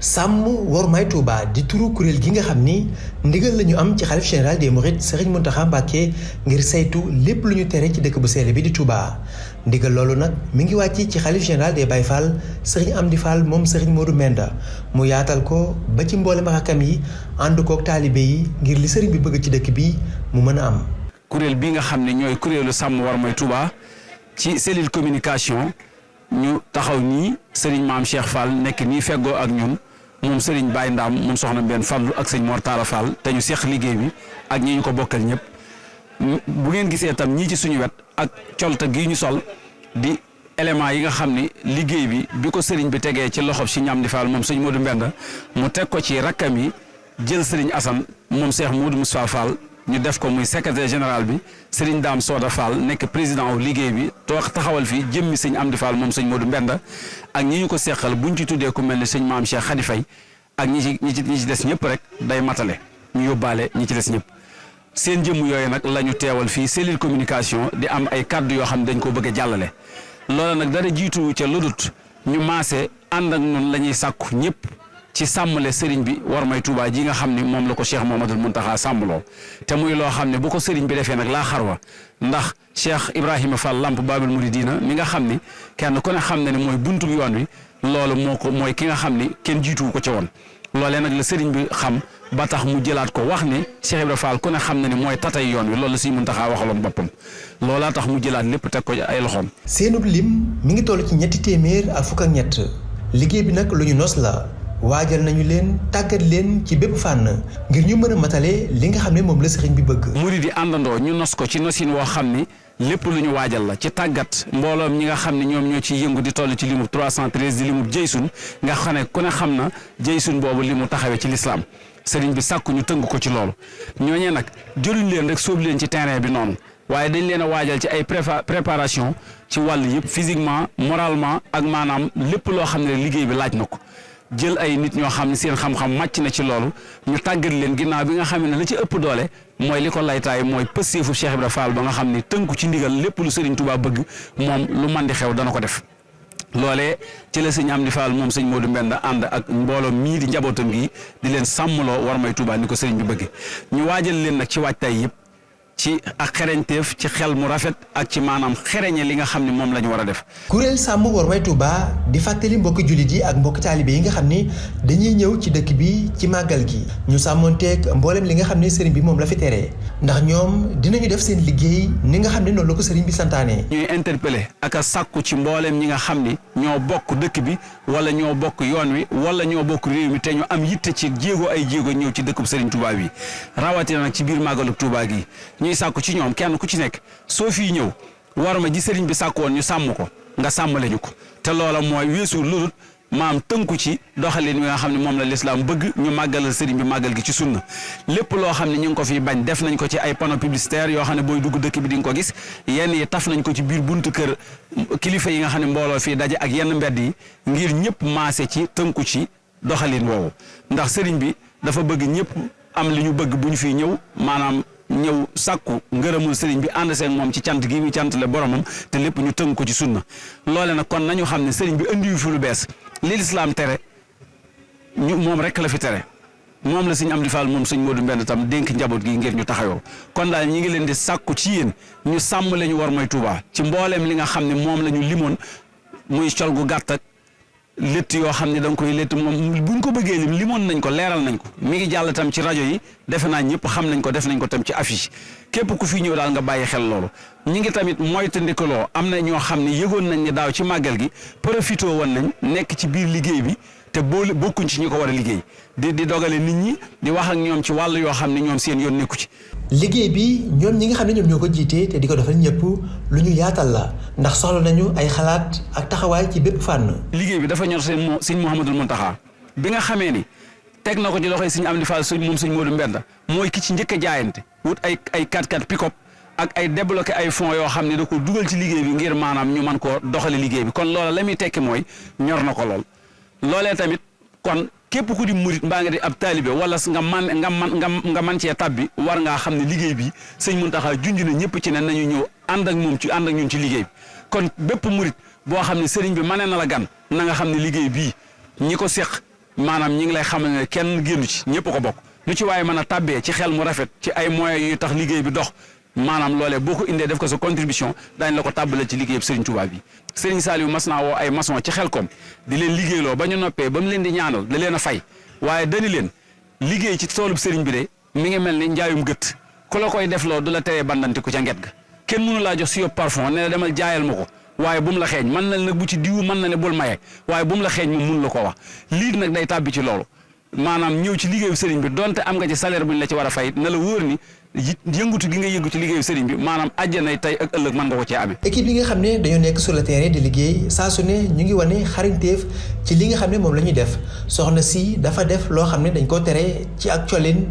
sàmm wormay Touba di turu kuréel gi nga xam ni ndigal la ñu am ci xalif général des Mourides Serigne Mountakha Mbacké ngir saytu lépp lu ñu tere ci dëkk bu sell bi di Touba ndigal loolu nag mi ngi wàcc ci xalif général des Baye Fall Serigne Amdi Fall moom Serigne Modou Menda mu yaatal ko ba ci mboolem rakam yi ànd kook taalibe yi ngir li Serigne bi bëgg ci dëkk bi mu mën a am. kuréel bi nga xam ne ñooy kuréelu sàmm wormay Touba ci cellule communication ñu taxaw nii Serigne Maam Cheikh Fall nekk nii feggoo ak ñun. moom Serigne Baye Ndam moom soxna Mbène Fallu ak sëñ Mor Talla Fall te ñu seq liggéey bi ak ñi ñu ko bokkal ñëpp bu ngeen gisee tam ñii ci suñu wet ak colta gii ñu sol di élément yi nga xam ni liggéey bi ko Serigne bi tegee ci loxob si ñam di Fall moom sëñ Modou Mbenda mu teg ko ci rakkam yi jël Serigne Assane moom Cheikh Modou Moustapha Fall ñu def ko muy secrétaire général bi Serigne Dame Soda Fall nekk président wu liggéey bi toog taxawal fii jëmmi sëñ Amdi Fall moom sëñ Modou Mbenda ak ñi ñu ko seqal buñ ci tuddee ku mel ne sëñ Maam Cheikh Khady Faye ak ñi ci des ñëpp rek day matale ñu yóbbaale ñi ci des ñëpp seen jëmm yooyu nag la ñu teewal fii cellule communication di am ay kàddu yoo xam ne dañ ko bëgg a jàllale loola nag dara jiitu ca ludut ñu maase ànd ak ñun la ñuy sàkku ñëpp ci sàmmale sëriñ bi wormay Touba ji nga xam ni moom la ko Cheikh Mouhamadoul Mountakha sàmmloo te muy loo xam ne bu ko sëriñ bi defee nag laa xarwa ndax Cheikh Ibrahima Fall Lamp Babul Mouridina mi nga xam ni kenn ku ne xam na ne mooy buntu yoon wi loolu mooy ki nga xam ni kenn jiituwu ko ca woon loolee nag la sëriñ bi xam ba tax mu jëlaat ko wax ne Cheikh Ibrahima Fall ku ne xam na ni mooy tatay yoon wi loolu la Sëriñ Mountakha waxaloon boppam loolaa tax mu jëlaat lépp teg ko ay loxoom. seenub lim mi ngi toll ci ñetti téeméer ak fukk ak ñett liggéey bi nag lu ñu nos la. waajal nañu leen tàggat leen ci bépp fànn ngir ñu mën a matale li nga xam ne moom la sëriñ bi bëgg. murid yi àndandoo ñu nos ko ci nosin woo xam ni lépp lu ñu waajal la ci tàggat mbooloom ñi nga xam ne ñoom ñoo ciy yëngu di toll ci limub 313 di limub jëysun nga xam ne ku ne xam na jëysun boobu li mu taxawee ci lislaam sëriñ bi sàkku ñu tënk ko ci loolu ñooñee nag jëluñ leen rek sóob leen ci terrain bi noonu waaye dañ leen a waajal ci ay préparation ci wàll yëpp physiquement moralement ak maanaam lépp loo xam ne liggéey bi laaj na ko jël ay nit ñoo xam ne seen xam-xam màcc na ci loolu ñu tàggat leen ginnaaw bi nga xam ne la ci ëpp doole mooy li ko laytaay mooy pësteefu Cheikh Ibrahima Fall ba nga xam ne tënku ci ndigal lépp lu Serigne Touba bëgg moom lu man di xew dana ko def loolee ci la sëñ Amdi Fall moom sëñ Modou Mbenda ànd ak mbooloo mii di njabootam gi di leen sàmmloo wormay Touba ni ko Serigne bi bëgg ñu waajal leen nag ci waajtaay yëpp ci ak xereñteef ci xel mu rafet ak ci maanaam xereñe li nga xam ne moom la ñu war a def. kuréel sàmm wormay Touba di fàttali mbokki jullit yi ak mbokki taalibe yi nga xam ni dañuy ñëw ci dëkk bi ci màggal gi ñu sàmmonteeg mboolem li nga xam ne sëriñ bi moom la fi tere ndax ñoom dinañu def seen liggéey ni nga xam ne noonu la ko sëriñ bi santaane. ñuy interpellé ak a sàkku ci mboolem ñi nga xam ni ñoo bokk dëkk bi wala ñoo bokk yoon wi wala ñoo bokk réew mi te ñu am yitte ci jéego ay jéego ñëw ci dëkkub sëriñ Touba bi rawatina nag ci biir màggalub Touba gi ñuy sàkku ci ñoom kenn ku ci nekk soo fii ñëw war ma ji sëriñ bi sàkk woon ñu sàmm ko nga sàmmale ñu ko te loola mooy weesu lu maam tënku ci doxalin wi nga xam ne moom la lislaam bëgg ñu màggalal sëriñ bi màggal gi ci sunna lépp loo xam ne ñu ngi ko fi bañ def nañ ko ci ay panneaux publicitaires yoo xam ne booy dugg dëkk bi di nga ko gis yenn yi taf nañ ko ci biir buntu kër kilifa yi nga xam ne mbooloo fii daje ak yenn mbedd yi ngir ñëpp maase ci tënku ci doxalin woowu ndax sëriñ bi dafa bëgg ñëpp am li ñu bëgg bu ñu fii ñëw maanaam ñëw sàkku ngërëmul sëriñ bi ànd seen moom ci cant gi muy cant le boromam te lépp ñu tënk ko ci sunna loole nag kon nañu xam ne sëriñ bi indi yu fi lu bees li lislaam tere ñu moom rek la fi tere moom la sëñ Amdi Fall moom sëñ Modou Mbend tam dénk njaboot gi ngir ñu taxawoo kon daal ñi ngi leen di sàkku ci yéen ñu sàmm la ñu wormay Touba ci mbooleem li nga xam ne moom la ñu limoon muy col gu gàtt ak létt yoo xam ne da nga koy létt moom buñ ko bëggee limoon nañ ko leeral nañ ko mi ngi jàll tam ci rajo yi defe naa ñëpp xam nañ ko def nañ ko tam ci affiche képp ku fi ñëw daal nga bàyyi xel loolu ñi ngi tamit moytandikuloo am na ñoo xam ne yëgoon nañ ne daaw ci màggal gi profité woon nañ nekk ci biir liggéey bi te bokkuñ ci ñi ko war a liggéey di dogale nit ñi di wax ak ñoom ci wàll yoo xam ne ñoom seen yoon nekku ci liggéey bi ñoom ñi nga xam ne ñoom ñoo ko jiite te di ko defal ñëpp lu ñu yaatal la ndax soxla nañu ay xalaat ak taxawaay ci bépp fànn. liggéey bi dafa ñor sëñ Mouhamadoul Mountakha bi nga xamee ni teg na ko ci loxoy sëñ Amdi Fall moom sëñ Modou Mbenda mooy ki ci njëkk a jaayante wut ay 4x4 pick-up ak ay débloqué ay fonds yoo xam ne da ko dugal ci liggéey bi ngir maanaam ñu mën koo doxale liggéey bi kon loola la muy tekki mooy ñor na ko lool loolee tamit kon képp ku di murit mbaa nga di ab taalibe wala nga man cee tabbi war ngaa xam ne liggéey bi sëñ Mountakha junj na ñëpp ci ne nañu ñëw ànd ak ñun ci liggéey bi kon bépp murit boo xam ne sëriñ bi mane na la gan na nga xam ne liggéey bii ñi ko seq maanaam ñi ngi lay xamal ne kenn génnu ci ñëpp ko bokk lu ci waaye mën a tàbbee ci xel mu rafet ci ay moyens yu tax liggéey bi dox maanaam loolee boo ko indee def ko sa contribution daañu la ko tàbbale ci liggéey bi Serigne Touba bi Serigne Saliou mas naa woo ay maçon ci Xelkom di leen liggéeyloo ba ñu noppee ba mu leen di ñaanal da leen a fay waaye dañu leen liggéey ci toolub Serigne bi de mi ngi mel ni njaayum gët ku la koy defloo du la teree bandantiku ca nget ga kenn mënu laa jox si yóbbu parfum ne la demal jaayal ma ko waaye bu mu la xeeñ mën na nag bu ci diwu mën na ne bul maye waaye bu mu la xeeñ moom mun la ko wax lii nag day tàbbi ci loolu maanaam ñëw ci liggéeyu sëriñ bi donte am nga ci salaire bu ñu la ci war a fay na la wóor ni yëngutu gi nga yëngu ci liggéeyu sëriñ bi maanaam àjjana tey ak ëllëg mën nga ko cee amee. équipe yi nga xam ne dañoo nekk sur le terrain di liggéey saa su ne ñu ngi wane xarañteef ci li nga xam ne moom la ñuy def soxna si dafa def loo xam ne dañ koo tere ci ak colin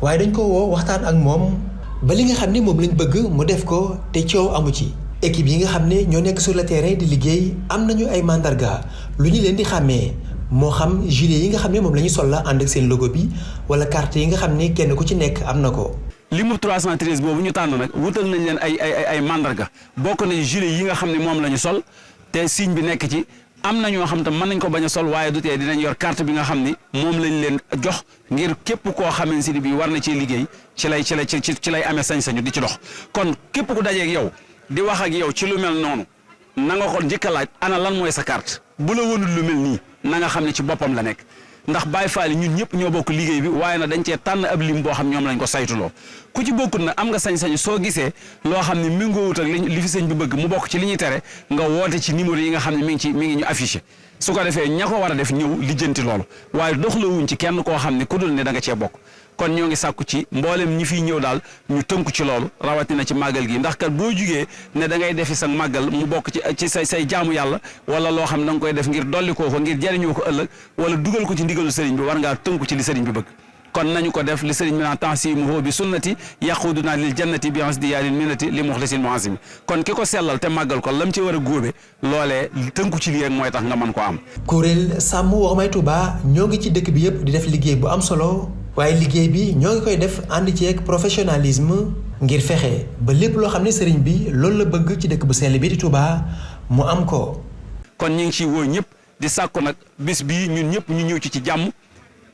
waaye dañ ko woo waxtaan ak moom ba li nga xam ne moom lañ bëgg mu def ko te coow amu ci. équipe yi nga xam ne ñoo nekk sur le terrain di liggéey am nañu ay mandarga lu ñu leen di xàmmee moo xam gilet yi nga xam ne moom la ñu sol la ànd ak seen logo bi wala carte yi nga xam ne kenn ku ci nekk am na ko. limu 313 boobu ñu tànn nag wutal nañ leen ay mandarga bokk na gilet yi nga xam ne moom la ñu sol te signe bi nekk ci am na ñoo xam te mën nañ ko bañ a sol waaye du tee dinañ yor carte bi nga xam ni moom lañ leen jox ngir képp koo xamante si bi war na ci liggéey ci lay amee sañ-sañu di ci dox kon képp ku dajeeg yow di wax ak yow ci lu mel noonu na nga ko njëkk a laaj ana lan mooy sa carte bu la wonul lu mel nii na nga xam ne ci boppam la nekk ndax Baye Fall ñun ñëpp ñoo bokk liggéey bi waaye nag dañ cee tànn ab lim boo xam ñoom lañ ko saytuloo ku ci bokkut nag am nga sañ-sañ soo gisee loo xam ne méngoowut ak li fi sëñ bi bëgg mu bokk ci li ñuy tere nga woote ci numéro yi nga xam ne mi ngi ñu affiché su ko defee ña ko war a def ñëw lijjanti loolu waaye doxlawuñ ci kenn koo xam ne ku dul ne da nga cee bokk kon ñoo ngi sàkku ci mboolem ñi fiy ñëw daal ñu tënku ci loolu rawatina ci màggal gi ndax kat boo jugee ne da ngay defi sa màggal mu bokk ci say jaamu yàlla wala loo xam da nga koy def ngir dolli koo ko ngir jariñoo ko ëllëg wala dugal ko ci ndigalu sëriñ bi war ngaa tënku ci li sëriñ bi bëgg kon nañu ko def li sëriñ bi naan tansimuhu bi sunnati yaquduna lil jannati bi asdiyalil minnati li muxlisin muazim kon ki ko sellal te màggal ko lam ci war a góobe loolee tënku ci lii rek mooy tax nga mën ko am. kuréel sàmm Wormay Touba ñoo ngi ci dëkk bi yëpp di def liggéey bu am solo waaye liggéey bi ñoo ngi koy def ànd ci ak professionnalisme ngir fexe ba lépp loo xam ne sëriñ bi loolu la bëgg ci dëkk bu sell bi di Touba mu am ko. kon ñu ngi ciy woo ñëpp di sàkku nag bis bii ñun ñëpp ñu ñëw ci jàmm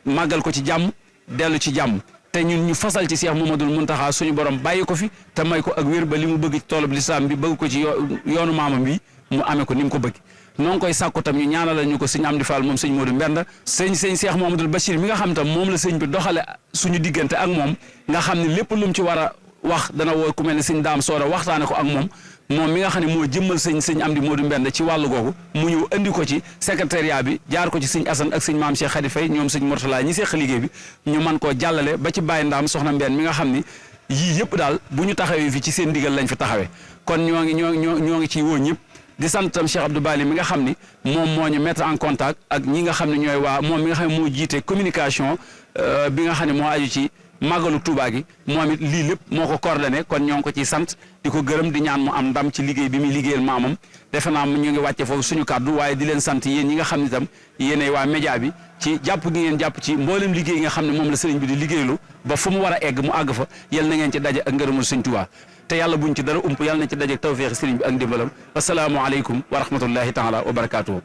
màggal ko ci jàmm dellu ci jàmm te ñun ñu fasal ci Cheikh Mouhamadoul Mountakha suñu borom bàyyi ko fi te may ko ak wér ba li mu bëgg ci toolub lislaam bi bëgg ko ci yoonu maamam bi mu amee ko ni mu ko bëgg. noo ngi koy sàkku tam ñu ñaanal ñu ko sëñ Amdi Fall moom sëñ Modou Mbenda sëñ Cheikh Mouhamadoul Bachir mi nga xam tam moom la sëñ bi doxale suñu diggante ak moom nga xam ne lépp lu mu ci war a wax dana woo ku mel ne sëñ Daam Soora waxtaane ko ak moom mi nga xam ne moo jëmmal sëñ Amdi Modou Mbenda ci wàllu googu mu ñëw andi ko ci secrétariat bi jaar ko ci sëñ Assane ak sëñ Maam Cheikh Khady Faye ñoom sëñ Mourtala ñi seq liggéey bi ñu mën koo jàllale ba ci Baye Ndaam soxna Mbène mi nga xam ni yii yëpp daal bu ñu taxawee fi ci seen digal lañ fi taxawee kon ñoo ngi ciy woo ñëpp di sant tam Cheikh Abdou Bali mi nga xam ni moom moo ñu mettre en contact ak ñi nga xam ne ñooy moom mi nga xam ne moo jiite communication bi nga xam ne moo aju ci màggalu Touba gi moom it lii lépp moo ko coordonné kon ñoo ngi ko ciy sant di ko gërëm di ñaan mu am ndam ci liggéey bi muy liggéeyal maamam defe naa ñu ngi wàcce foofu suñu kàddu waaye di leen sant yéen ñi nga xam ne itam yéenay waa média bi ci jàpp gi ngeen jàpp ci mboolem liggéey nga xam ne moom la sëriñ bi di liggéeylu ba fu mu war a egg mu àgg fa yal na ngeen ci daje ak ngërëmul sëñ Touba te yàlla buñ ci dara ump yàlla nañ ci daje ak tawfeex sëriñ bi ak ndimbalam assalaamu aleykum wa rahmatullahi taala wa barakaatuhu